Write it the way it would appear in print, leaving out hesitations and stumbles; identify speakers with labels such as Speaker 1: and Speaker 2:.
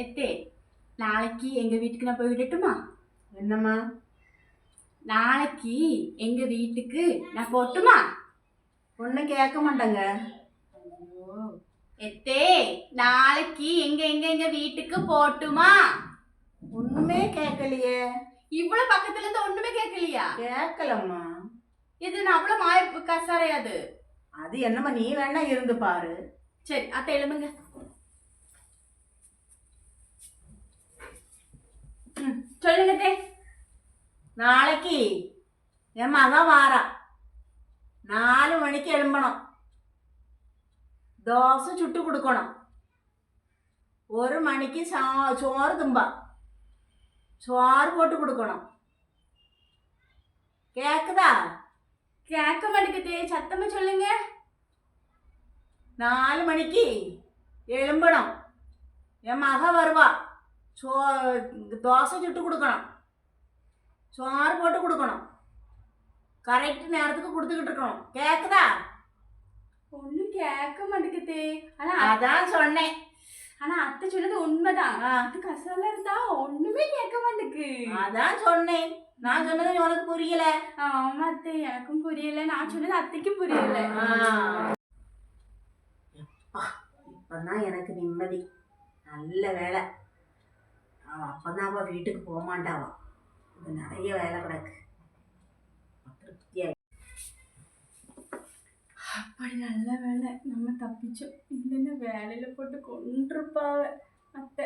Speaker 1: எத்தே நாளைக்கு எங்க வீட்டுக்கு நான் போய் விடட்டுமா?
Speaker 2: என்னம்மா?
Speaker 1: நாளைக்கு எங்க வீட்டுக்கு நான் போட்டுமா?
Speaker 2: ஒன்றும் கேட்க மாட்டேங்க.
Speaker 1: ஐயோ எத்தே நாளைக்கு எங்க எங்க எங்க வீட்டுக்கு போட்டுமா?
Speaker 2: ஒண்ணுமே கேட்கலையே.
Speaker 1: இவ்வளவு பக்கத்துல இருந்து ஒண்ணுமே கேட்கலையா?
Speaker 2: கேட்கலம்மா.
Speaker 1: இது நான் அவ்வளவு மாய கசாரையாது.
Speaker 2: அது என்னம்மா, நீ வேணா இருந்து பாரு.
Speaker 1: சரி அத்தை எழுதுங்க. சொல்லுங்க தே.
Speaker 2: நாளைக்கு என் மகன் வாரா 4 மணிக்கு எழும்பணும். தோசை சுட்டு கொடுக்கணும். 1 மணிக்கு சோறு தும்பா சோறு போட்டு கொடுக்கணும். கேக்குதா?
Speaker 1: கேட்க மாட்டேங்குதே, சத்தமா சொல்லுங்க.
Speaker 2: 4 மணிக்கு எழும்பணும். என் மக வருவா. தோசை சுட்டு கொடுக்கணும். சோறு போட்டு கொடுக்கணும். கரெக்ட் நேரத்துக்கு கொடுத்துக்கிட்டு இருக்கணும். கேக்குதா?
Speaker 1: ஒன்னும் கேட்க மாட்டேங்குதே. ஆனா
Speaker 2: அதான் சொன்னேன்.
Speaker 1: ஆனா அத்தை சொன்னது உண்மைதான். அது கசால இருந்தா ஒண்ணுமே கேட்க மாட்டேங்குது.
Speaker 2: அதான் சொன்னேன். நான் சொன்னது உனக்கு புரியல.
Speaker 1: ஆமா அத்தை, எனக்கும் புரியல. நான் சொன்னது அத்தைக்கு புரியல.
Speaker 2: இப்பதான் எனக்கு நிம்மதி. நல்ல வேலை. அப்பதான் அவ வீட்டுக்கு போக மாட்டாவா. நிறைய வேலை கிடக்கு.
Speaker 1: அப்படி நல்ல வேலை நம்ம தப்பிச்சோம். இல்லைன்னா வேலையில போட்டு கொண்டிருப்பாவ அத்தை.